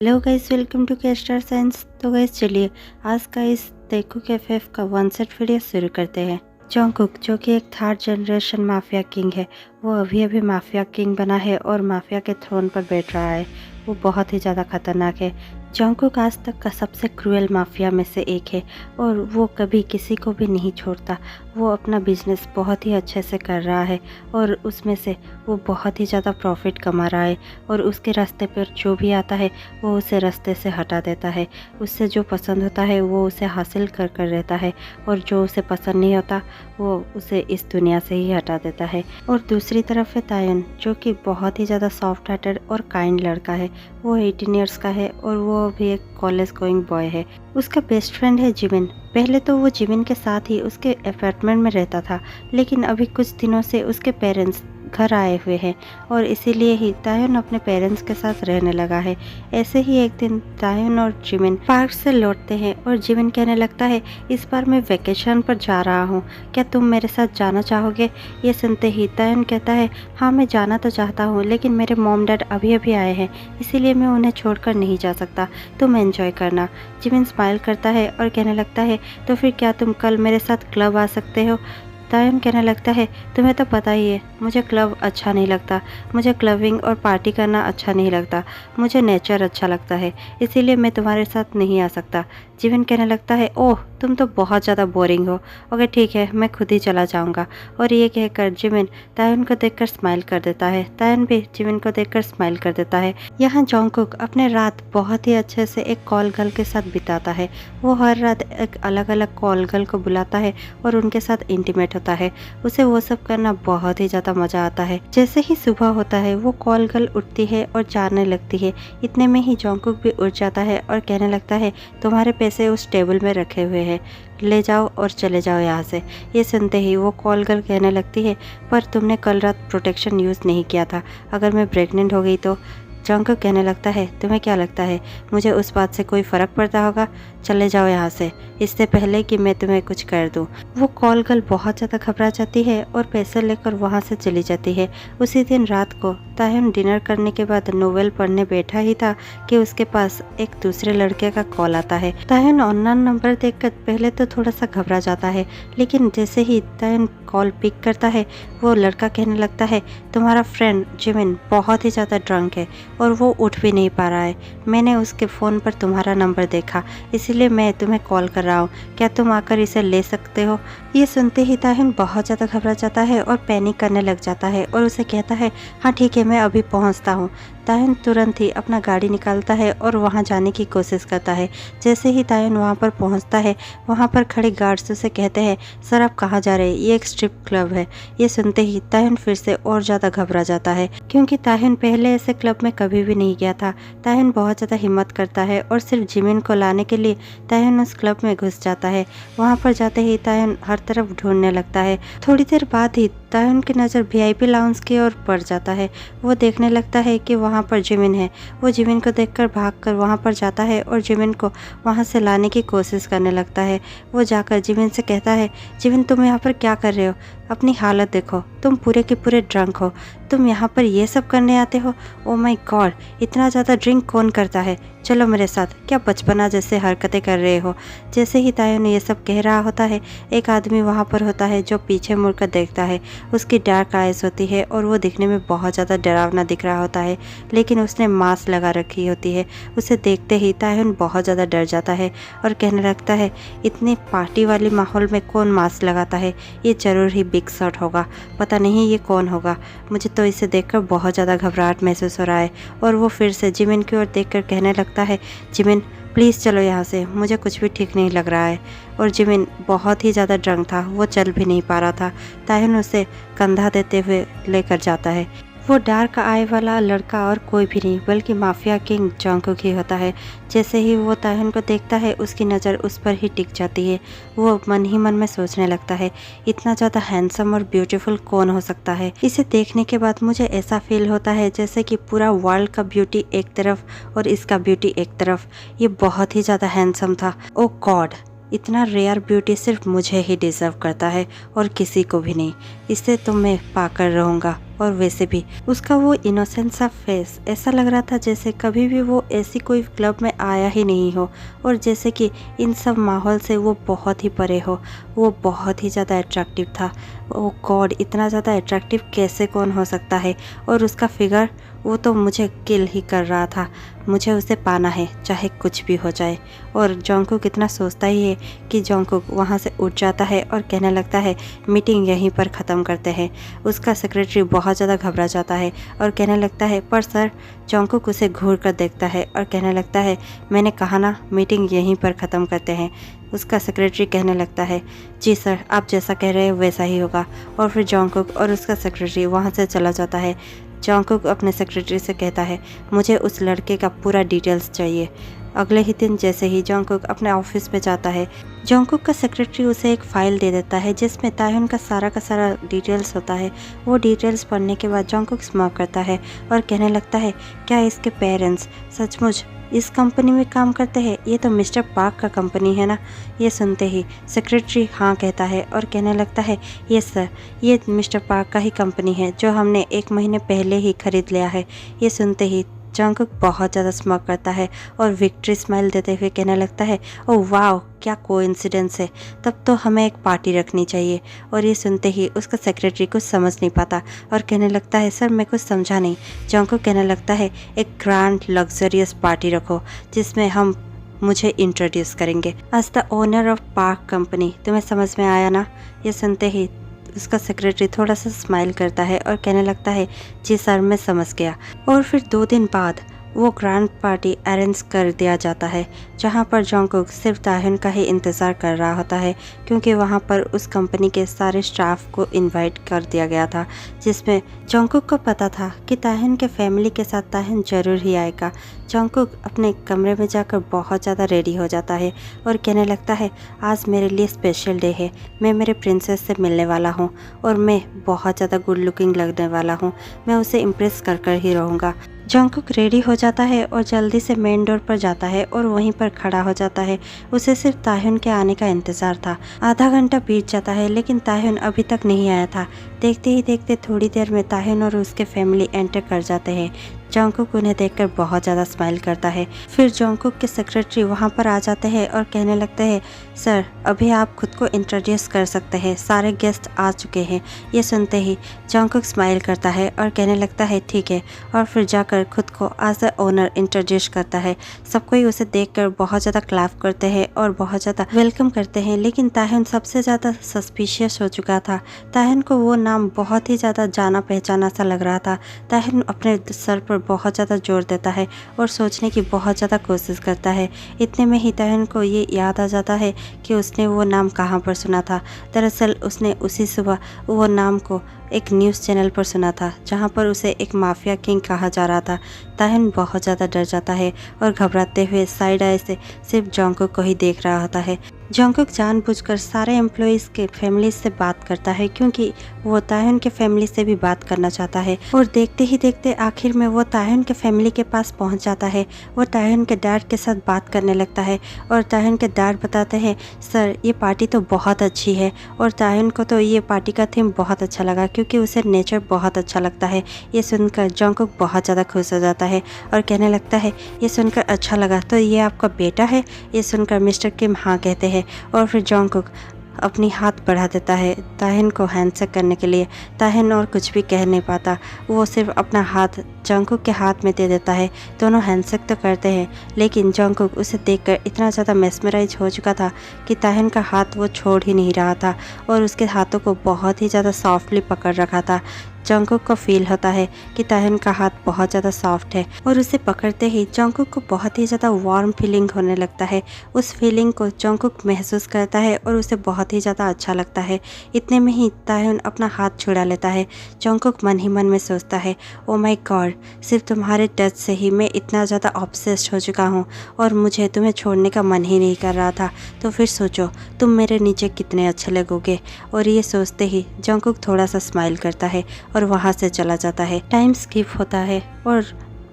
Hello guys, welcome to के star signs. तो guys चलिए आज का इस तेकू कैफेफ का वन सेट वीडियो शुरू करते हैं। जंगकुक जो कि एक थर्ड जनरेशन माफिया किंग है, वो अभी अभी माफिया किंग बना है और माफिया के थ्रोन पर बैठ रहा है। वो बहुत ही ज़्यादा खतरनाक है। जंगकुक आज तक का सबसे क्रूएल माफिया में से एक है और वो कभी किसी को भी नहीं छोड़ता। वो अपना बिजनेस बहुत ही अच्छे से कर रहा है और उसमें से वो बहुत ही ज़्यादा प्रॉफिट कमा रहा है और उसके रास्ते पर जो भी आता है वो उसे रास्ते से हटा देता है। उससे जो पसंद होता है वो उसे हासिल कर कर रहता है और जो उसे पसंद नहीं होता वो उसे इस दुनिया से ही हटा देता है। और दूसरी तरफ है तायन, जो कि बहुत ही ज़्यादा सॉफ्ट हार्टेड और काइंड लड़का है। वो 18 ईयर्स का है और वो भी एक कॉलेज गोइंग बॉय है। उसका बेस्ट फ्रेंड है जिमिन। पहले तो वो जिमिन के साथ ही उसके अपार्टमेंट में रहता था, लेकिन अभी कुछ दिनों से उसके पेरेंट्स घर आए हुए हैं और इसीलिए ही तायन अपने पेरेंट्स के साथ रहने लगा है। ऐसे ही एक दिन तायन और जिमिन पार्क से लौटते हैं और जिमिन कहने लगता है, इस बार मैं वेकेशन पर जा रहा हूँ, क्या तुम मेरे साथ जाना चाहोगे? ये सुनते ही तायन कहता है, हाँ मैं जाना तो चाहता हूँ, लेकिन मेरे मॉम डैड अभी अभी आए हैं, इसीलिए मैं उन्हें छोड़कर नहीं जा सकता, तुम एंजॉय करना। जिमिन स्माइल करता है और कहने लगता है, तो फिर क्या तुम कल मेरे साथ क्लब आ सकते हो? तायन कहने लगता है, तुम्हें तो पता ही है मुझे क्लब अच्छा नहीं लगता, मुझे क्लबिंग और पार्टी करना अच्छा नहीं लगता, मुझे नेचर अच्छा लगता है, इसीलिए मैं तुम्हारे साथ नहीं आ सकता। जिमिन कहने लगता है, ओह तुम तो बहुत ज़्यादा बोरिंग हो, ओके ठीक है मैं खुद ही चला जाऊंगा। और ये कहकर जिमिन तायन को देखकर स्माइल कर देता है। तायन भी जिमिन को देखकर स्माइल कर देता है। यहाँ जंगकुक अपने रात बहुत ही अच्छे से एक कॉल गर्ल के साथ बिताता है। वो हर रात एक अलग अलग कॉल गर्ल को बुलाता है और उनके साथ इंटीमेट होता है। उसे वो सब करना बहुत ही ज़्यादा मज़ा आता है। जैसे ही सुबह होता है वो कॉल गर्ल उठती है और जाने लगती है। इतने में ही जंगकुक भी उठ जाता है और कहने लगता है, तुम्हारे पैसे उस टेबल में रखे हुए हैं, ले जाओ और चले जाओ यहाँ से। ये सुनते ही वो कॉल गर्ल कहने लगती है, पर तुमने कल रात प्रोटेक्शन यूज़ नहीं किया था, अगर मैं प्रेग्नेंट हो गई तो? जंगकुक कहने लगता है, तुम्हें क्या लगता है मुझे उस बात से कोई फ़र्क पड़ता होगा? चले जाओ यहाँ से, इससे पहले कि मैं तुम्हें कुछ कर दूँ। वो कॉल गर्ल बहुत ज़्यादा घबरा जाती है और पैसे लेकर वहाँ से चली जाती है। उसी दिन रात को तायन डिनर करने के बाद नोवेल पढ़ने बैठा ही था कि उसके पास एक दूसरे लड़के का कॉल आता है। तायन अननोन नंबर देखकर पहले तो थोड़ा सा घबरा जाता है, लेकिन जैसे ही तायन कॉल पिक करता है वो लड़का कहने लगता है, तुम्हारा फ्रेंड जिमिन बहुत ही ज़्यादा ड्रंक है और वो उठ भी नहीं पा रहा है। मैंने उसके फ़ोन पर तुम्हारा नंबर देखा, इसीलिए मैं तुम्हें कॉल कर रहा हूँ, क्या तुम आकर इसे ले सकते हो? ये सुनते ही ताहिन बहुत ज़्यादा घबरा जाता है और पैनिक करने लग जाता है और उसे कहता है, हाँ ठीक है मैं अभी पहुँचता हूँ। ताहिन तुरंत ही अपना गाड़ी निकालता है और वहाँ जाने की कोशिश करता है। जैसे ही ताहिन वहाँ पर पहुँचता है, वहाँ पर खड़े गार्ड्स उसे कहते हैं, सर आप कहाँ जा रहे हैं, ये एक स्ट्रिप क्लब है। ये सुनते ही ताहिन फिर से और ज़्यादा घबरा जाता है, क्योंकि ताहिन पहले ऐसे क्लब में कभी भी नहीं गया था। ताहिन बहुत ज़्यादा हिम्मत करता है और सिर्फ जिमिन को लाने के लिए ताहिन उस क्लब में घुस जाता है। वहाँ पर जाते ही ताहिन हर तरफ ढूंढने लगता है। थोड़ी देर बाद ही ताहिन की नज़र वीआईपी लाउंज की ओर पड़ जाता है। वो देखने लगता है कि वहाँ पर जिमिन है। वो जिमिन को देखकर भागकर वहाँ पर जाता है और जिमिन को वहाँ से लाने की कोशिश करने लगता है। वो जाकर जिमिन से कहता है, जिमिन तुम यहाँ पर क्या कर रहे हो? अपनी हालत देखो, तुम पूरे के पूरे ड्रंक हो, तुम यहाँ पर ये सब करने आते हो? ओ माय गॉड, इतना ज़्यादा ड्रिंक कौन करता है? चलो मेरे साथ, क्या बचपना जैसे हरकतें कर रहे हो? जैसे ही तायन ये सब कह रहा होता है, एक आदमी वहाँ पर होता है जो पीछे मुड़कर देखता है। उसकी डार्क आइज होती है और वो दिखने में बहुत ज़्यादा डरावना दिख रहा होता है, लेकिन उसने मास्क लगा रखी होती है। उसे देखते ही तायन बहुत ज़्यादा डर जाता है और कहने लगता है, इतनी पार्टी वाली माहौल में कौन मास्क लगाता है? ये ज़रूर ही बिग शॉट होगा, पता नहीं ये कौन होगा। मुझे तो इसे देखकर बहुत ज़्यादा घबराहट महसूस हो रहा है। और वो फिर से जिमिन की ओर देखकर कहने लगता है, जिमिन प्लीज़ चलो यहाँ से, मुझे कुछ भी ठीक नहीं लग रहा है। और जिमिन बहुत ही ज़्यादा ड्रंक था, वो चल भी नहीं पा रहा था। ताहिन उसे कंधा देते हुए लेकर जाता है। वो डार्क आई वाला लड़का और कोई भी नहीं बल्कि माफिया किंग जंगकुक ही होता है। जैसे ही वो ताहिन को देखता है उसकी नज़र उस पर ही टिक जाती है। वो मन ही मन में सोचने लगता है, इतना ज़्यादा हैंडसम और ब्यूटीफुल कौन हो सकता है? इसे देखने के बाद मुझे ऐसा फील होता है जैसे कि पूरा वर्ल्ड का ब्यूटी एक तरफ और इसका ब्यूटी एक तरफ। ये बहुत ही ज़्यादा हैंडसम था। ओ गॉड, इतना रेयर ब्यूटी सिर्फ मुझे ही डिज़र्व करता है और किसी को भी नहीं। इसे तो मैं पाकर रहूँगा। और वैसे भी उसका वो इनोसेंट सा फेस ऐसा लग रहा था जैसे कभी भी वो ऐसी कोई क्लब में आया ही नहीं हो, और जैसे कि इन सब माहौल से वो बहुत ही परे हो। वो बहुत ही ज़्यादा अट्रैक्टिव था। ओ गॉड, इतना ज़्यादा अट्रैक्टिव कैसे कौन हो सकता है। और उसका फिगर, वो तो मुझे किल ही कर रहा था। मुझे उसे पाना है चाहे कुछ भी हो जाए। और जॉन्गकुक इतना सोचता ही है कि जॉन्गकुक वहाँ से उठ जाता है और कहने लगता है मीटिंग यहीं पर ख़त्म करते हैं। उसका सेक्रेटरी बहुत ज़्यादा घबरा जाता है और कहने लगता है पर सर। जॉन्गकुक उसे घूर कर देखता है और कहने लगता है मैंने कहा ना मीटिंग यहीं पर ख़त्म करते हैं। उसका सेक्रेटरी कहने लगता है जी सर, आप जैसा कह रहे हैं वैसा ही होगा। और फिर जॉन्गकुक और उसका सेक्रेटरी वहाँ से चला जाता है। जॉन्गकुक अपने सेक्रेटरी से कहता है मुझे उस लड़के का पूरा डिटेल्स चाहिए। अगले ही दिन जैसे ही जॉन्गकुक अपने ऑफिस में जाता है, जॉन्गकुक का सेक्रेटरी उसे एक फ़ाइल दे देता है जिसमें ताह्युन का सारा डिटेल्स होता है। वो डिटेल्स पढ़ने के बाद जॉन्गकुक स्माइल करता है और कहने लगता है क्या इसके पेरेंट्स सचमुच इस कंपनी में काम करते हैं? ये तो मिस्टर पार्क का कंपनी है ना। ये सुनते ही सेक्रेटरी हाँ कहता है और कहने लगता है यस सर, ये मिस्टर पार्क का ही कंपनी है जो हमने 1 महीने पहले ही खरीद लिया है। ये सुनते ही जॉन्गकुक बहुत ज़्यादा स्माइल करता है और विक्ट्री स्माइल देते हुए कहने लगता है ओह वाह, क्या कोइंसिडेंस है, तब तो हमें एक पार्टी रखनी चाहिए। और ये सुनते ही उसका सेक्रेटरी कुछ समझ नहीं पाता और कहने लगता है सर मैं कुछ समझा नहीं। जॉन्गकुक कहने लगता है एक ग्रैंड लग्जरियस पार्टी रखो जिसमें हम मुझे इंट्रोड्यूस करेंगे as the owner of park company. तुम्हें समझ में आया ना? ये सुनते ही उसका सेक्रेटरी थोड़ा सा स्माइल करता है और कहने लगता है जी सर, मैं समझ गया। और फिर 2 दिन बाद वो ग्रैंड पार्टी अरेंज कर दिया जाता है जहाँ पर जॉन्गकुक सिर्फ ताह्युन का ही इंतज़ार कर रहा होता है, क्योंकि वहाँ पर उस कंपनी के सारे स्टाफ को इनवाइट कर दिया गया था, जिसमें जॉन्गकुक को पता था कि ताह्युन के फैमिली के साथ ताह्युन जरूर ही आएगा। जॉन्गकुक अपने कमरे में जाकर बहुत ज़्यादा रेडी हो जाता है और कहने लगता है आज मेरे लिए स्पेशल डे है। मैं मेरे प्रिंसेस से मिलने वाला हूँ और मैं बहुत ज़्यादा गुड लुकिंग लगने वाला हूँ। मैं उसे इम्प्रेस कर कर ही रहूँगा। जॉन्गकुक रेडी हो जाता है और जल्दी से मेन डोर पर जाता है और वहीं पर खड़ा हो जाता है। उसे सिर्फ ताह्युन के आने का इंतज़ार था। आधा घंटा बीत जाता है लेकिन ताह्युन अभी तक नहीं आया था। देखते ही देखते थोड़ी देर में ताह्युन और उसके फैमिली एंटर कर जाते हैं। जॉन्गकुक उन्हें देखकर बहुत ज़्यादा स्माइल करता है। फिर जॉन्गकुक के सेक्रेटरी वहाँ पर आ जाते हैं और कहने लगते हैं सर, अभी आप खुद को इंट्रोड्यूस कर सकते हैं, सारे गेस्ट आ चुके हैं। ये सुनते ही जॉन्गकुक स्माइल करता है और कहने लगता है ठीक है, और फिर जाकर खुद को एज द ओनर इंट्रोड्यूस करता है। सब कोई उसे देखकर बहुत ज़्यादा क्लैप करते हैं और बहुत ज़्यादा वेलकम करते हैं। लेकिन ताह्युन सबसे ज़्यादा सस्पिशियस हो चुका था। ताह्युन को वो नाम बहुत ही ज़्यादा जाना पहचाना सा लग रहा था। ताह्युन अपने सर पर बहुत ज़्यादा जोर देता है और सोचने की बहुत ज़्यादा कोशिश करता है। इतने में ही ताह्युन को ये याद आ जाता है कि उसने वो नाम कहाँ पर सुना था। दरअसल उसने उसी सुबह वो नाम को एक न्यूज़ चैनल पर सुना था जहाँ पर उसे एक माफिया किंग कहा जा रहा था। ताह्युन बहुत ज़्यादा डर जाता है और घबराते हुए साइड आई से सिर्फ जॉन्गकुक को ही देख रहा होता है। जॉन्गकुक जानबूझकर सारे एम्प्लॉयज़ के फैमिली से बात करता है क्योंकि वो ताह्युन के फैमिली से भी बात करना चाहता है। और देखते ही देखते आखिर में वो ताह्युन के फैमिली के पास पहुंच जाता है। वो ताह्युन के डैड के साथ बात करने लगता है और ताह्युन के डैड बताते हैं सर, ये पार्टी तो बहुत अच्छी है। और ताह्युन को तो ये पार्टी का थीम बहुत अच्छा लगा क्योंकि उसे नेचर बहुत अच्छा लगता है। ये सुनकर जॉन्गकुक बहुत ज़्यादा खुश हो जाता है और कहने लगता है ये सुनकर अच्छा लगा तो ये आपका बेटा है? ये सुनकर मिस्टर किम हाँ कहते हैं। और फिर जॉन्गकुक अपनी हाथ बढ़ा देता है ताह्युन को हैंडशेक करने के लिए। ताह्युन और कुछ भी कह नहीं पाता, वो सिर्फ अपना हाथ जॉन्गकुक के हाथ में दे देता है। दोनों हैंडशेक तो करते हैं लेकिन जॉन्गकुक उसे देखकर इतना ज़्यादा मेस्मराइज हो चुका था कि ताह्युन का हाथ वो छोड़ ही नहीं रहा था और उसके हाथों को बहुत ही ज़्यादा सॉफ्टली पकड़ रखा था। जॉन्गकुक को फील होता है कि ताह्युन का हाथ बहुत ज़्यादा सॉफ्ट है और उसे पकड़ते ही जॉन्गकुक को बहुत ही ज़्यादा वार्म फीलिंग होने लगता है। उस फीलिंग को जॉन्गकुक महसूस करता है और उसे बहुत ही ज़्यादा अच्छा लगता है। इतने में ही ताह्युन अपना हाथ छुड़ा लेता है। जॉन्गकुक मन ही मन में सोचता है ओ माय गॉड, सिर्फ तुम्हारे टच से ही मैं इतना ज़्यादा ऑब्सेस्ड हो चुका हूँ और मुझे तुम्हें छोड़ने का मन ही नहीं कर रहा था। तो फिर सोचो तुम मेरे नीचे कितने अच्छे लगोगे। और ये सोचते ही जॉन्गकुक थोड़ा सा स्माइल करता है और वहाँ से चला जाता है। टाइम स्किप होता है और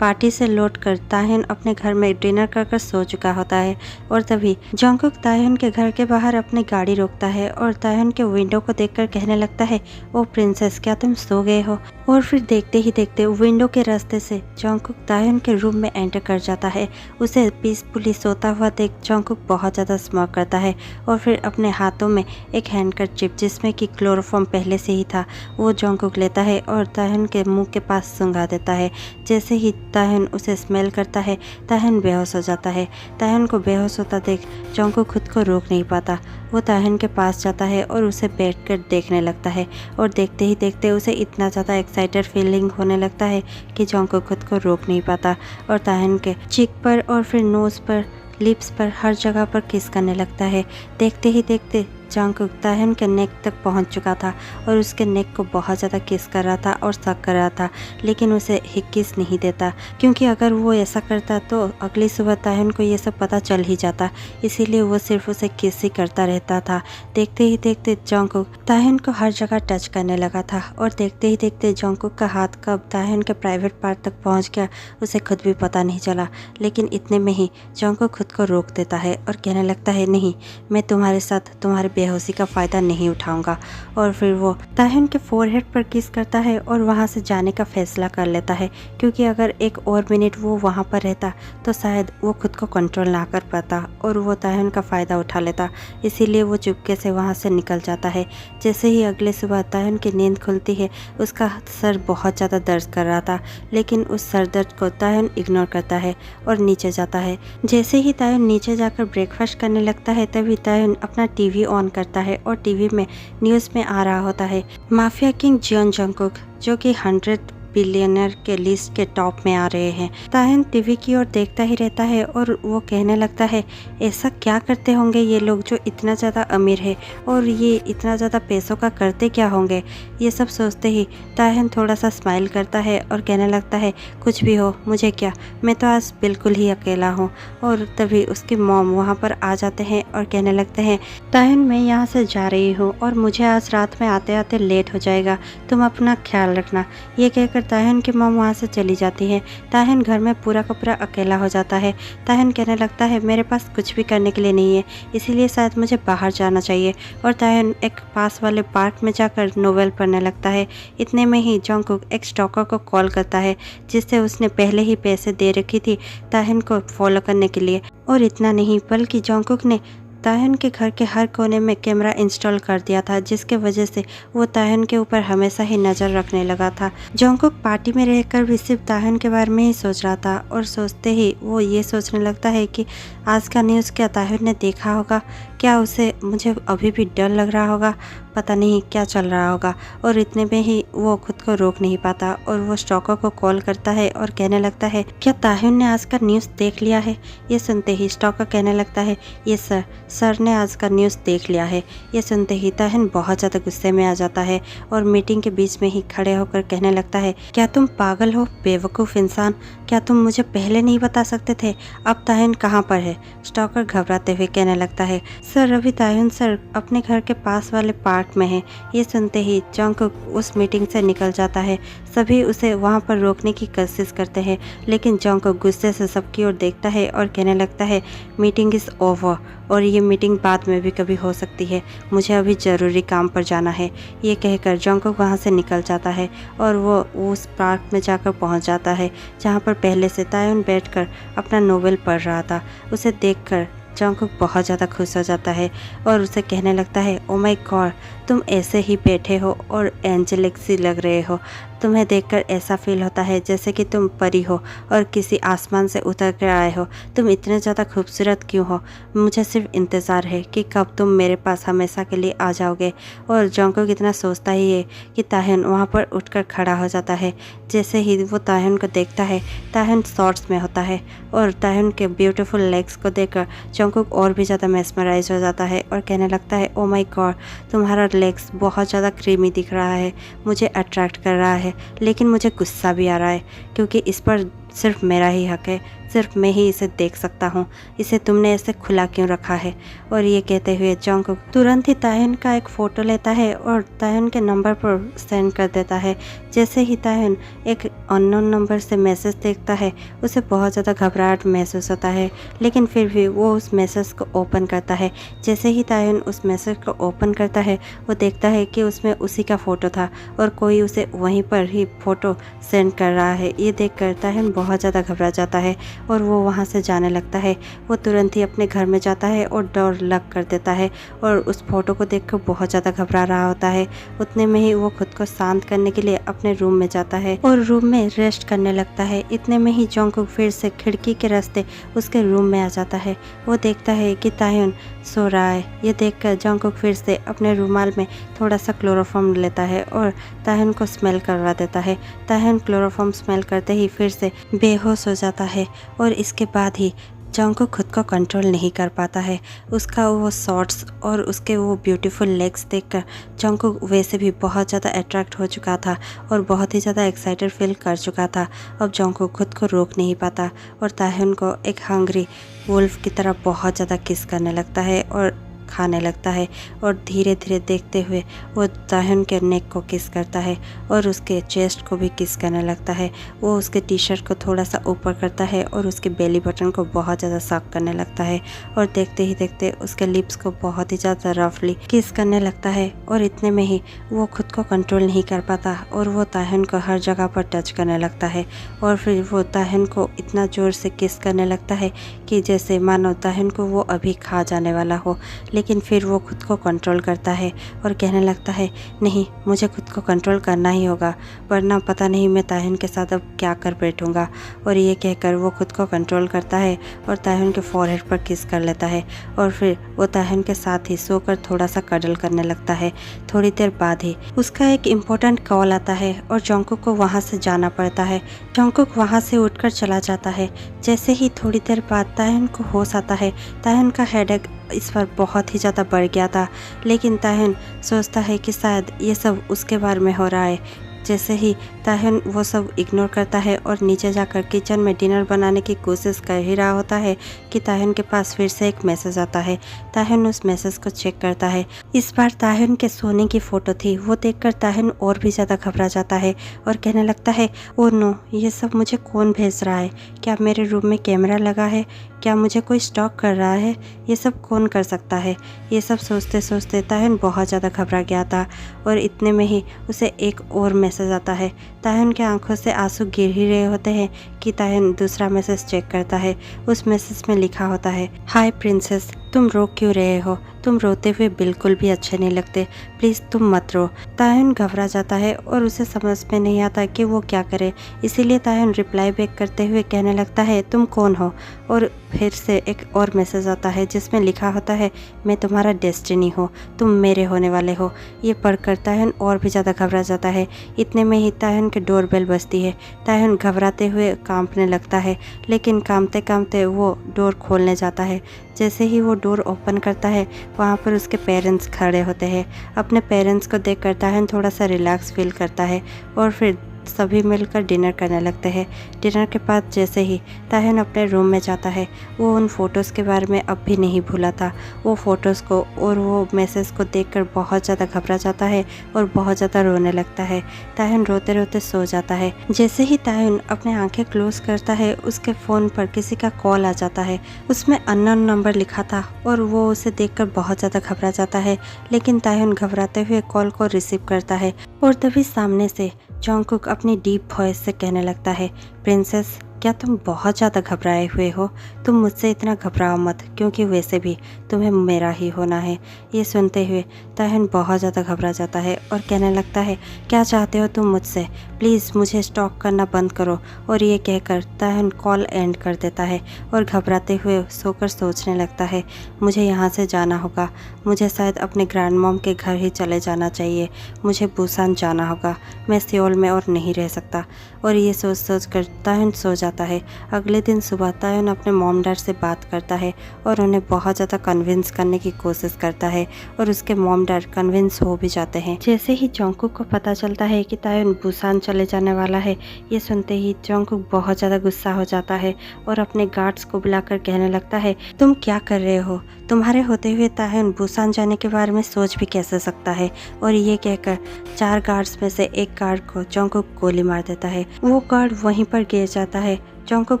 पार्टी से लौटकर ताह्युन अपने घर में डिनर कर सो चुका होता है और तभी जंगकुक ताह्युन के घर के बाहर अपनी गाड़ी रोकता है और ताह्युन के विंडो को देखकर कहने लगता है, ओ प्रिंसेस, क्या तुम सो गए हो? और फिर देखते ही देखते विंडो के रास्ते से जंगकुक ताह्युन के रूम में एंटर कर जाता है। उसे पीसफुली सोता हुआ देख जंगकुक बहुत ज़्यादा स्मार्ट करता है और फिर अपने हाथों में एक हैंडकरचिप जिसमें कि क्लोरोफॉर्म पहले से ही था वो जंगकुक लेता है और ताह्युन के मुंह के पास सूंघा देता है। जैसे ही ताह्युन उसे स्मेल करता है ताह्युन बेहोश हो जाता है। ताह्युन को बेहोश होता देख जंगकुक खुद को रोक नहीं पाता। वो ताह्युन के पास जाता है और उसे बैठकर देखने लगता है और देखते ही देखते उसे इतना ज़्यादा एक्साइटेड फीलिंग होने लगता है कि जंगकुक खुद को रोक नहीं पाता और ताह्युन के चीक पर और फिर नोज़ पर, लिप्स पर, हर जगह पर किस करने लगता है। देखते ही देखते जंगकुक ताह्युन के नेक तक पहुंच चुका था और उसके नेक को बहुत ज़्यादा किस कर रहा था और सक कर रहा था, लेकिन उसे किस नहीं देता क्योंकि अगर वो ऐसा करता तो अगली सुबह ताह्युन को ये सब पता चल ही जाता। इसीलिए वो सिर्फ उसे किस ही करता रहता था। देखते ही देखते जंगकुक ताह्युन को हर जगह टच करने लगा था और देखते ही देखते जंगकुक का हाथ कब ताह्युन के प्राइवेट पार्ट तक पहुँच गया उसे खुद भी पता नहीं चला। लेकिन इतने में ही जंगकुक खुद को रोक देता है और कहने लगता है, नहीं, मैं तुम्हारे साथ तुम्हारे बेहोशी का फ़ायदा नहीं उठाऊंगा। और फिर वो ताह्युन के फोरहेड पर किस करता है और वहाँ से जाने का फैसला कर लेता है क्योंकि अगर एक और मिनट वो वहाँ पर रहता तो शायद वो खुद को कंट्रोल ना कर पाता और वो ताह्युन का फ़ायदा उठा लेता। इसीलिए वो चुपके से वहाँ से निकल जाता है। जैसे ही अगले सुबह ताह्युन की नींद खुलती है उसका सर बहुत ज़्यादा दर्द कर रहा था, लेकिन उस सर दर्द को ताह्युन इग्नोर करता है और नीचे जाता है। जैसे ही ताह्युन नीचे जाकर ब्रेकफास्ट करने लगता है तभी ताह्युन अपना टीवी ऑन करता है और टीवी में न्यूज़ में आ रहा होता है माफिया किंग जियोन जंगकुक जो कि 100 बिलियनर के लिस्ट के टॉप में आ रहे हैं। ताह्युन टीवी की ओर देखता ही रहता है और वो कहने लगता है, ऐसा क्या करते होंगे ये लोग जो इतना ज़्यादा अमीर है और ये इतना ज़्यादा पैसों का करते क्या होंगे। ये सब सोचते ही ताह्युन थोड़ा सा स्माइल करता है और कहने लगता है, कुछ भी हो मुझे क्या, मैं तो आज बिल्कुल ही अकेला हूँ। और तभी उसकी मॉम वहाँ पर आ जाते हैं और कहने लगते हैं, ताह्युन, मैं यहाँ से जा रही हूँ और मुझे आज रात में आते आते लेट हो जाएगा, तुम अपना ख्याल रखना। ये कहकर ताह्युन की मॉम वहाँ से चली जाती है। ताह्युन घर में पूरा का पूरा अकेला हो जाता है। ताह्युन कहने लगता है, मेरे पास कुछ भी करने के लिए नहीं है, इसीलिए शायद मुझे बाहर जाना चाहिए। और ताह्युन एक पास वाले पार्क में जाकर नोवेल पढ़ने लगता है। इतने में ही जंगकुक एक स्टॉकर को कॉल करता है जिससे उसने पहले ही पैसे दे रखी थी ताह्युन को फॉलो करने के लिए। और इतना नहीं बल्कि जंगकुक ने ताह्युन के घर के हर कोने में कैमरा इंस्टॉल कर दिया था जिसके वजह से वो ताह्युन के ऊपर हमेशा ही नज़र रखने लगा था। जंगकुक पार्टी में रहकर भी सिर्फ ताह्युन के बारे में ही सोच रहा था और सोचते ही वो ये सोचने लगता है कि आज का न्यूज़ क्या ताह्युन ने देखा होगा, क्या उसे मुझे अभी भी डर लग रहा होगा, पता नहीं क्या चल रहा होगा। और इतने में ही वो खुद को रोक नहीं पाता और वो स्टॉकर को कॉल करता है और कहने लगता है, क्या ताह्युन ने आज का न्यूज़ देख लिया है। ये सुनते ही स्टॉकर कहने लगता है, ये सर ने आज का न्यूज़ देख लिया है। ये सुनते ही ताह्युन बहुत ज़्यादा गुस्से में आ जाता है और मीटिंग के बीच में ही खड़े होकर कहने लगता है, क्या तुम पागल हो बेवकूफ़ इंसान, क्या तुम मुझे पहले नहीं बता सकते थे, अब ताह्युन कहाँ पर है। स्टॉकर घबराते हुए कहने लगता है, सर अभी ताह्युन सर अपने घर के पास वाले पार्क में है। ये सुनते ही जंगकुक उस मीटिंग से निकल जाता है। सभी उसे वहाँ पर रोकने की कोशिश करते हैं लेकिन जंगकुक गुस्से से सबकी ओर देखता है और कहने लगता है, मीटिंग इज़ ओवर और ये मीटिंग बाद में भी कभी हो सकती है, मुझे अभी ज़रूरी काम पर जाना है। ये कहकर जंगकुक वहाँ से निकल जाता है और वो उस पार्क में जाकर पहुँच जाता है जहाँ पर पहले से ताह्युन बैठकर अपना नोवेल पढ़ रहा था। उसे देखकर जंगकुक बहुत ज़्यादा खुश हो जाता है और उसे कहने लगता है, ओ माय गॉड, तुम ऐसे ही बैठे हो और एंजेलिक सी लग रहे हो। तुम्हें देखकर ऐसा फील होता है जैसे कि तुम परी हो और किसी आसमान से उतर कर आए हो। तुम इतने ज़्यादा खूबसूरत क्यों हो, मुझे सिर्फ इंतज़ार है कि कब तुम मेरे पास हमेशा के लिए आ जाओगे। और जंगकुक इतना सोचता ही है कि ताह्युन वहाँ पर उठकर खड़ा हो जाता है। जैसे ही वो ताह्युन को देखता है, ताह्युन शॉर्ट्स में होता है और ताह्युन के ब्यूटीफुल लेग्स को देखकर जंगकुक और भी ज़्यादा मेस्मराइज हो जाता है और कहने लगता है, ओ माय गॉड, तुम्हारा लेग्स बहुत ज़्यादा क्रीमी दिख रहा है, मुझे अट्रैक्ट कर रहा है, लेकिन मुझे गुस्सा भी आ रहा है क्योंकि इस पर सिर्फ मेरा ही हक है, सिर्फ मैं ही इसे देख सकता हूँ, इसे तुमने ऐसे खुला क्यों रखा है। और ये कहते हुए जंगकुक तुरंत ही ताह्युन का एक फ़ोटो लेता है और ताह्युन के नंबर पर सेंड कर देता है। जैसे ही ताह्युन एक अननोन नंबर से मैसेज देखता है, उसे बहुत ज़्यादा घबराहट महसूस होता है, लेकिन फिर भी वो उस मैसेज को ओपन करता है। जैसे ही ताह्युन उस मैसेज को ओपन करता है, वो देखता है कि उसमें उसी का फ़ोटो था और कोई उसे वहीं पर ही फ़ोटो सेंड कर रहा है। ये देखकर ताह्युन बहुत ज़्यादा घबरा जाता है और वो वहाँ से जाने लगता है। वो तुरंत ही अपने घर में जाता है और डोर लॉक कर देता है और उस फ़ोटो को देखकर बहुत ज़्यादा घबरा रहा होता है। उतने में ही वो खुद को शांत करने के लिए अपने रूम में जाता है और रूम में रेस्ट करने लगता है। इतने में ही जंगकुक फिर से खिड़की के रास्ते उसके रूम में आ जाता है। वो देखता है कि ताह्युन सो रहा है। ये देखकर जंगकुक फिर से अपने रुमाल में थोड़ा सा क्लोरोफॉर्म लेता है और ताह्युन को स्मेल करवा देता है। ताह्युन क्लोरोफॉर्म स्मेल करते ही फिर से बेहोश हो जाता है और इसके बाद ही जंगकुक खुद को कंट्रोल नहीं कर पाता है। उसका वो शॉर्ट्स और उसके वो ब्यूटीफुल लेग्स देखकर जंगकुक वैसे भी बहुत ज़्यादा अट्रैक्ट हो चुका था और बहुत ही ज़्यादा एक्साइटेड फील कर चुका था। अब जंगकुक खुद को रोक नहीं पाता और ताह्युन को एक हंग्री वुल्फ की तरह बहुत ज़्यादा किस करने लगता है और खाने लगता है और धीरे धीरे देखते हुए वो ताह्युन के नेक को किस करता है और उसके चेस्ट को भी किस करने लगता है। वो उसके टी शर्ट को थोड़ा सा ऊपर करता है और उसके बेली बटन को बहुत ज़्यादा सक करने लगता है और देखते ही देखते उसके लिप्स को बहुत ही ज़्यादा रफली किस करने लगता है। और इतने में ही वो खुद को कंट्रोल नहीं कर पाता और वो ताह्युन को हर जगह पर टच करने लगता है और फिर वो ताह्युन को इतना ज़ोर से किस करने लगता है कि जैसे मानो ताह्युन को वो अभी खा जाने वाला हो। लेकिन फिर वो खुद को कंट्रोल करता है और कहने लगता है नहीं, मुझे खुद को कंट्रोल करना ही होगा, वरना पता नहीं मैं ताह्युन के साथ अब क्या कर बैठूंगा। और ये कहकर वो खुद को कंट्रोल करता है और ताह्युन के फॉरहेड पर किस कर लेता है और फिर वो ताह्युन के साथ ही सोकर थोड़ा सा कडल करने लगता है। थोड़ी देर बाद ही उसका एक इम्पोर्टेंट कॉल आता है और जंगकुक को वहाँ से जाना पड़ता है। जंगकुक वहाँ से उठकर चला जाता है। जैसे ही थोड़ी देर बाद ताह्युन को होश आता है, ताह्युन का हेडेक इस बार बहुत ही ज़्यादा बढ़ गया था, लेकिन ताह्युन सोचता है कि शायद ये सब उसके बारे में हो रहा है। जैसे ही ताह्युन वो सब इग्नोर करता है और नीचे जाकर किचन में डिनर बनाने की कोशिश कर ही रहा होता है कि ताह्युन के पास फिर से एक मैसेज आता है। ताह्युन उस मैसेज को चेक करता है। इस बार ताह्युन के सोने की फ़ोटो थी। वो देखकर ताह्युन और भी ज़्यादा घबरा जाता है और कहने लगता है ओ नो, ये सब मुझे कौन भेज रहा है? क्या मेरे रूम में कैमरा लगा है? क्या मुझे कोई स्टॉक कर रहा है? ये सब कौन कर सकता है? ये सब सोचते सोचते ताह्युन बहुत ज़्यादा घबरा गया था और इतने में ही उसे एक और मैसेज आता है। ताह्युन के आंखों से आंसू गिर ही रहे होते हैं कि ताह्युन दूसरा मैसेज चेक करता है। उस मैसेज में लिखा होता है, हाय प्रिंसेस, तुम रो क्यों रहे हो? तुम रोते हुए बिल्कुल भी अच्छे नहीं लगते, प्लीज़ तुम मत रो। ताह्युन घबरा जाता है और उसे समझ में नहीं आता कि वो क्या करे। इसीलिए ताह्युन रिप्लाई बैक करते हुए कहने लगता है तुम कौन हो? और फिर से एक और मैसेज आता है जिसमें लिखा होता है मैं तुम्हारा डेस्टिनी हूँ, तुम मेरे होने वाले हो। ये पढ़कर ताह्युन और भी ज़्यादा घबरा जाता है। इतने में ही ताह्युन के डोरबेल बजती है। ताह्युन घबराते हुए कांपने लगता है, लेकिन कांपते कांपते वो डोर खोलने जाता है। जैसे ही वो डोर ओपन करता है, वहाँ पर उसके पेरेंट्स खड़े होते हैं। अपने पेरेंट्स को देखकर ताह्युन थोड़ा सा रिलैक्स फील करता है और फिर सभी मिलकर डिनर करने लगते हैं। डिनर के बाद जैसे ही ताह्युन अपने रूम में जाता है, वो उन फ़ोटोज़ के बारे में अब भी नहीं भूला था। वो फ़ोटोज़ को और वो मैसेज को देखकर बहुत ज़्यादा घबरा जाता है और बहुत ज़्यादा रोने लगता है। ताह्युन रोते रोते सो जाता है। जैसे ही ताह्युन अपने आंखें क्लोज करता है, उसके फ़ोन पर किसी का कॉल आ जाता है। उसमें अननोन नंबर लिखा था और वो उसे देखकर बहुत ज़्यादा घबरा जाता है, लेकिन ताह्युन घबराते हुए कॉल को रिसीव करता है और तभी सामने से जंगकुक अपनी डीप वॉइस से कहने लगता है, प्रिंसेस, क्या तुम बहुत ज़्यादा घबराए हुए हो? तुम मुझसे इतना घबराओ मत, क्योंकि वैसे भी तुम्हें मेरा ही होना है। ये सुनते हुए ताह्युन बहुत ज़्यादा घबरा जाता है और कहने लगता है, क्या चाहते हो तुम मुझसे? प्लीज़ मुझे स्टॉक करना बंद करो। और ये कहकर ताह्युन कॉल एंड कर देता है और घबराते हुए सोकर सोचने लगता है, मुझे यहाँ से जाना होगा। मुझे शायद अपने ग्रैंड मॉम के घर ही चले जाना चाहिए। मुझे बुसान जाना होगा। मैं सियोल में और नहीं रह सकता। और ये सोच सोच कर ताह्युन सो जाता जाता है। अगले दिन सुबह तायन अपने मॉम डैड से बात करता है और उन्हें बहुत ज़्यादा कन्विंस करने की कोशिश करता है और उसके मॉम डैड कन्विंस हो भी जाते हैं। जैसे ही जंगकुक को पता चलता है कि तायन बुसान चले जाने वाला है, ये सुनते ही जंगकुक बहुत ज़्यादा गुस्सा हो जाता है और अपने गार्ड्स को बुलाकर कहने लगता है, तुम क्या कर रहे हो? तुम्हारे होते हुए तायन बुसान जाने के बारे में सोच भी कैसे सकता है? और ये कहकर 4 गार्ड्स में से एक गार्ड को जंगकुक गोली मार देता है। वो गार्ड वहीं पर गिर जाता है। जंगकुक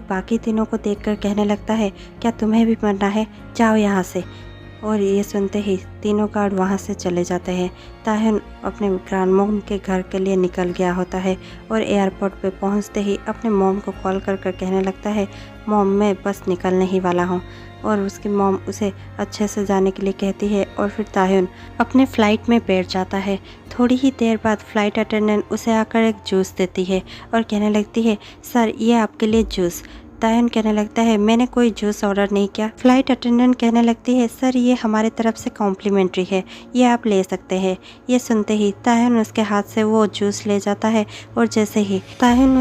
बाकी तीनों को देखकर कहने लगता है, क्या तुम्हें भी मरना है? जाओ यहाँ से। और ये सुनते ही तीनों गार्ड वहाँ से चले जाते हैं। तायन अपने ग्रैंडमॉम के घर के लिए निकल गया होता है और एयरपोर्ट पे पहुँचते ही अपने मॉम को कॉल कर कहने लगता है, मॉम मैं बस निकलने ही वाला हूँ। और उसकी मॉम उसे अच्छे से जाने के लिए कहती है और फिर तायन अपने फ़्लाइट में बैठ जाता है। थोड़ी ही देर बाद फ़्लाइट अटेंडेंट उसे आकर एक जूस देती है और कहने लगती है, सर ये आपके लिए जूस। तायन कहने लगता है, मैंने कोई जूस ऑर्डर नहीं किया। फ्लाइट अटेंडेंट कहने लगती है, सर ये हमारे तरफ से कॉम्प्लीमेंट्री है, ये आप ले सकते हैं। ये सुनते ही तायन उसके हाथ से वो जूस ले जाता है और जैसे ही तायन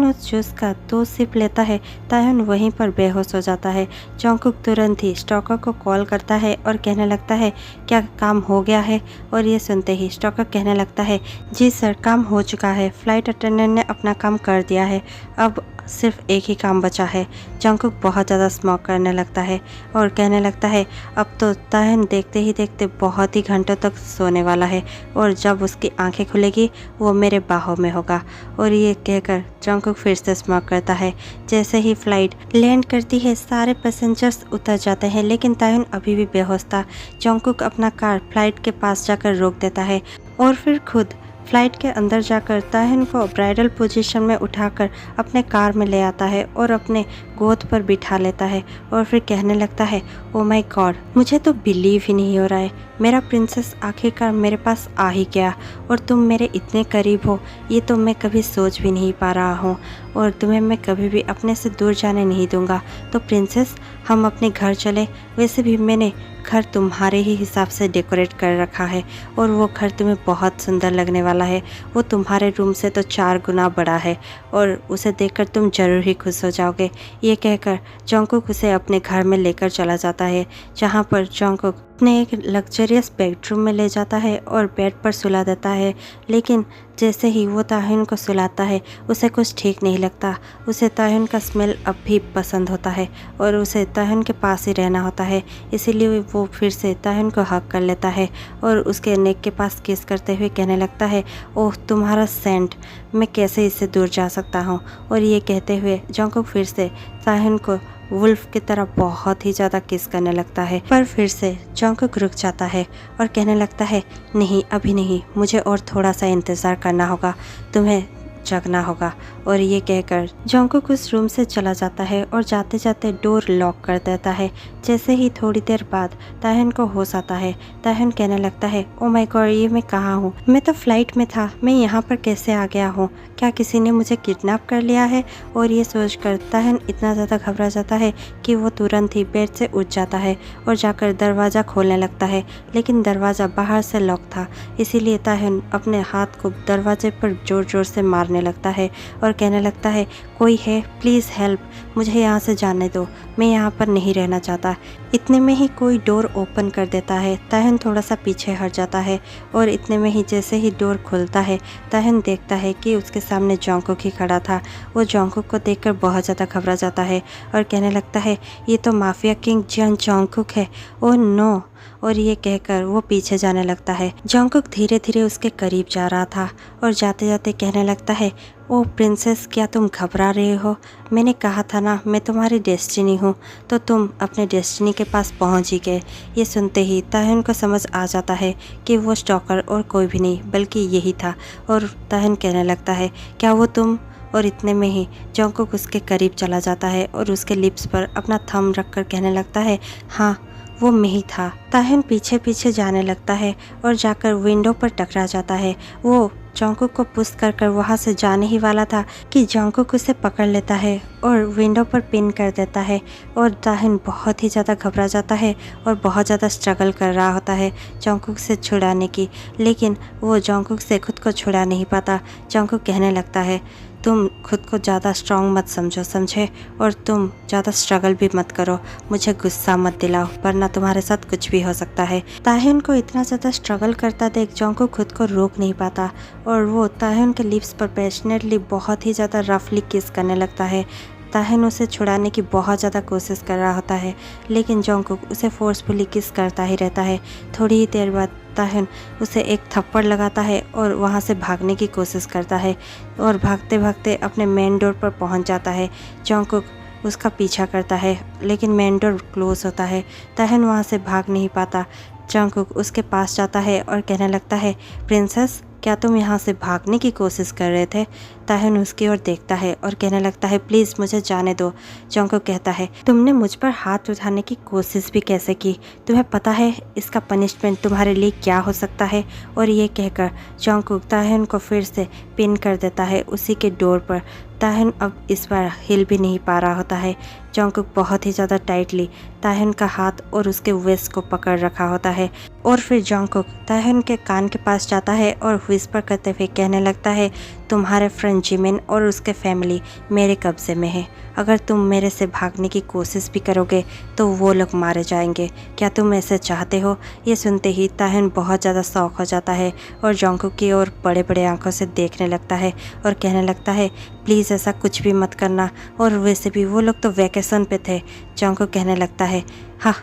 उस जूस का 2 सिप लेता है, तायन वहीं पर बेहोश हो जाता है। जंगकुक तुरंत ही स्टॉकर को कॉल करता है और कहने लगता है, क्या काम हो गया है? और ये सुनते ही स्टॉकर कहने लगता है, जी सर काम हो चुका है, फ़्लाइट अटेंडेंट ने अपना काम कर दिया है, अब सिर्फ एक ही काम बचा है। जंगकुक बहुत ज़्यादा स्मोक करने लगता है और कहने लगता है, अब तो तायन देखते ही देखते बहुत ही घंटों तक सोने वाला है और जब उसकी आंखें खुलेगी वो मेरे बाहों में होगा। और ये कहकर जंगकुक फिर से स्मोक करता है। जैसे ही फ्लाइट लैंड करती है सारे पैसेंजर्स उतर जाते हैं, लेकिन तायन अभी भी बेहोश था। जंगकुक अपना कार फ्लाइट के पास जाकर रोक देता है और फिर खुद फ्लाइट के अंदर जाकर तायन को ब्राइडल पोजीशन में उठाकर अपने कार में ले आता है और अपने गोद पर बिठा लेता है और फिर कहने लगता है, ओ माय गॉड, मुझे तो बिलीव ही नहीं हो रहा है, मेरा प्रिंसेस आखिरकार मेरे पास आ ही गया और तुम मेरे इतने करीब हो, ये तो मैं कभी सोच भी नहीं पा रहा हूँ और तुम्हें मैं कभी भी अपने से दूर जाने नहीं दूंगा। तो प्रिंसेस हम अपने घर चले, वैसे भी मैंने घर तुम्हारे ही हिसाब से डेकोरेट कर रखा है और वो घर तुम्हें बहुत सुंदर लगने वाला है। वो तुम्हारे रूम से तो 4 गुना बड़ा है और उसे देखकर तुम जरूर ही खुश हो जाओगे। ये कहकर जंगकुक उसे अपने घर में लेकर चला जाता है, जहाँ पर जंगकुक अपने एक लग्जरियस बेडरूम में ले जाता है और बेड पर सुला देता है। लेकिन जैसे ही वो ताहिन को सुलाता है उसे कुछ ठीक नहीं लगता। उसे ताहिन का स्मेल अब भी पसंद होता है और उसे ताहिन के पास ही रहना होता है, इसीलिए वो फिर से ताहिन को हक कर लेता है और उसके नेक के पास किस करते हुए कहने लगता है, ओह तुम्हारा सेंट, मैं कैसे इससे दूर जा सकता हूँ। और ये कहते हुए जंगकुक फिर से ताहिन को वुल्फ की तरह बहुत ही ज़्यादा किस करने लगता है, पर फिर से जंगकुक रुक जाता है और कहने लगता है, नहीं अभी नहीं, मुझे और थोड़ा सा इंतज़ार करना होगा, तुम्हें जगना होगा। और ये कहकर जंगकुक उस रूम से चला जाता है और जाते जाते डोर लॉक कर देता है। जैसे ही थोड़ी देर बाद ताहिन को होश आता है, ताहिन कहने लगता है, ओ माय गॉड, ये मैं कहाँ हूँ? मैं तो फ्लाइट में था, मैं यहाँ पर कैसे आ गया हूँ? क्या किसी ने मुझे किडनैप कर लिया है? और ये सोचकर ताहिन इतना ज़्यादा घबरा जाता है कि वो तुरंत ही बेड से उठ जाता है और जाकर दरवाज़ा खोलने लगता है, लेकिन दरवाज़ा बाहर से लॉक था, इसीलिए ताहिन अपने हाथ को दरवाजे पर ज़ोर ज़ोर से मारने लगता है और कहने लगता है, कोई है, प्लीज़ हेल्प, मुझे यहाँ से जाने दो, मैं यहाँ पर नहीं रहना चाहता। इतने में ही कोई डोर ओपन कर देता है। ताहिन थोड़ा सा पीछे हट जाता है और इतने में ही जैसे ही डोर खुलता है ताहिन देखता है कि उसके सामने जंगकुक ही खड़ा था। वो जंगकुक को देखकर बहुत ज़्यादा घबरा जाता है और कहने लगता है, ये तो माफिया किंग जियान जंगकुक है, ओह नो। और ये कहकर वो पीछे जाने लगता है। जंगकुक धीरे धीरे उसके करीब जा रहा था और जाते जाते कहने लगता है, ओह प्रिंसेस, क्या तुम घबरा रहे हो? मैंने कहा था ना, मैं तुम्हारी डेस्टिनी हूँ, तो तुम अपने डेस्टिनी के पास पहुँच ही गए। ये सुनते ही ताहिन को समझ आ जाता है कि वो स्टॉकर और कोई भी नहीं बल्कि यही था और ताहिन कहने लगता है, क्या वो तुम? और इतने में ही जंगकुक उसके करीब चला जाता है और उसके लिप्स पर अपना थंब रखकर कहने लगता है, हाँ वो मैं ही था। ताहिन पीछे पीछे जाने लगता है और जाकर विंडो पर टकरा जाता है। वो जंगकुक को पुश कर वहाँ से जाने ही वाला था कि जंगकुक उसे पकड़ लेता है और विंडो पर पिन कर देता है और ताहिन बहुत ही ज़्यादा घबरा जाता है और बहुत ज़्यादा स्ट्रगल कर रहा होता है जंगकुक से छुड़ाने की, लेकिन वो जंगकुक से खुद को छुड़ा नहीं पाता। जंगकुक कहने लगता है, तुम खुद को ज़्यादा स्ट्रॉन्ग मत समझो, समझे? और तुम ज़्यादा स्ट्रगल भी मत करो, मुझे गुस्सा मत दिलाओ, वरना तुम्हारे साथ कुछ भी हो सकता है। ताह्युन को इतना ज़्यादा स्ट्रगल करता देख जोंगकुक खुद को रोक नहीं पाता और वो ताह्युन के लिप्स पर पैशनेटली बहुत ही ज़्यादा रफली किस करने लगता है। ताह्युन उसे छुड़ाने की बहुत ज़्यादा कोशिश कर रहा होता है, लेकिन जोंगकुक उसे फोर्सफुली किस करता ही रहता है। थोड़ी ही देर बाद ताह्युन उसे एक थप्पड़ लगाता है और वहाँ से भागने की कोशिश करता है और भागते भागते अपने मेन डोर पर पहुँच जाता है। जोंगकुक उसका पीछा करता है, लेकिन मेन डोर क्लोज होता है। ताह्युन वहाँ से भाग नहीं पाता। जोंगकुक उसके पास जाता है और कहने लगता है, प्रिंसेस, क्या तुम यहाँ से भागने की कोशिश कर रहे थे? ताह्युन उसकी ओर देखता है और कहने लगता है, प्लीज़ मुझे जाने दो। जोंगकुक कहता है, तुमने मुझ पर हाथ उठाने की कोशिश भी कैसे की? तुम्हें पता है इसका पनिशमेंट तुम्हारे लिए क्या हो सकता है? और ये कहकर जोंगकुक ताह्युन को फिर से पिन कर देता है उसी के डोर पर। ताह्युन अब इस बार हिल भी नहीं पा रहा होता है। जोंगकुक बहुत ही ज़्यादा टाइटली ताह्युन का हाथ और उसके वेस्ट को पकड़ रखा होता है और फिर जोंगकुक ताह्युन के कान के पास जाता है और विस्पर करते हुए कहने लगता है, तुम्हारे फ्रेंड जिमिन और उसके फैमिली मेरे कब्जे में है। अगर तुम मेरे से भागने की कोशिश भी करोगे तो वो लोग मारे जाएंगे। क्या तुम ऐसे चाहते हो? ये सुनते ही ताह्युन बहुत ज़्यादा शॉक हो जाता है और जोंगकुक की ओर बड़े बड़े आंखों से देखने लगता है और कहने लगता है, प्लीज़ ऐसा कुछ भी मत करना। और वैसे भी वो लोग तो वैकेशन पे थे। जोंगकुक कहने लगता है, हाँ,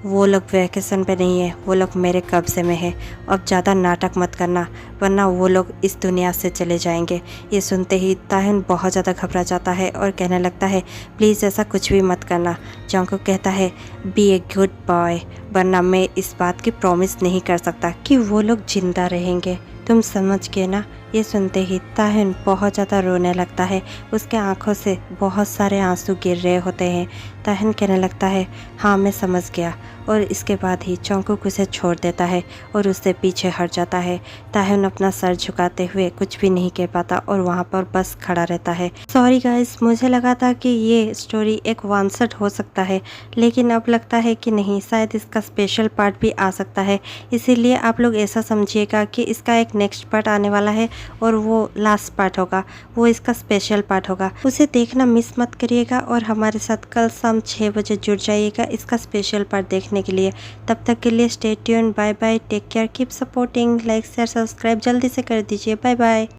वो लोग वैकेशन पे नहीं है, वो लोग मेरे कब्जे में है। अब ज़्यादा नाटक मत करना, वरना वो लोग इस दुनिया से चले जाएंगे। ये सुनते ही ताह्युन बहुत ज़्यादा घबरा जाता है और कहने लगता है, प्लीज़ ऐसा कुछ भी मत करना। जोंगकुक कहता है, बी ए गुड बॉय, वरना मैं इस बात की प्रॉमिस नहीं कर सकता कि वो लोग जिंदा रहेंगे। तुम समझ गए ना? ये सुनते ही ताह्युन बहुत ज़्यादा रोने लगता है। उसके आंखों से बहुत सारे आंसू गिर रहे होते हैं। ताह्युन कहने लगता है, हाँ मैं समझ गया। और इसके बाद ही जोंगकुक उसे छोड़ देता है और उससे पीछे हट जाता है। ताह्युन अपना सर झुकाते हुए कुछ भी नहीं कह पाता और वहाँ पर बस खड़ा रहता है। सॉरी गाइस, मुझे लगा था कि ये स्टोरी एक वन शॉट हो सकता है, लेकिन अब लगता है कि नहीं, शायद इसका स्पेशल पार्ट भी आ सकता है। इसीलिए आप लोग ऐसा समझिएगा कि इसका एक नेक्स्ट पार्ट आने वाला है और वो लास्ट पार्ट होगा, वो इसका स्पेशल पार्ट होगा। उसे देखना मिस मत करिएगा और हमारे साथ कल शाम 6 बजे जुड़ जाइएगा इसका स्पेशल पार्ट देखने के लिए। तब तक के लिए stay tuned, bye bye, take care, keep supporting, like share subscribe जल्दी से कर दीजिए। Bye bye.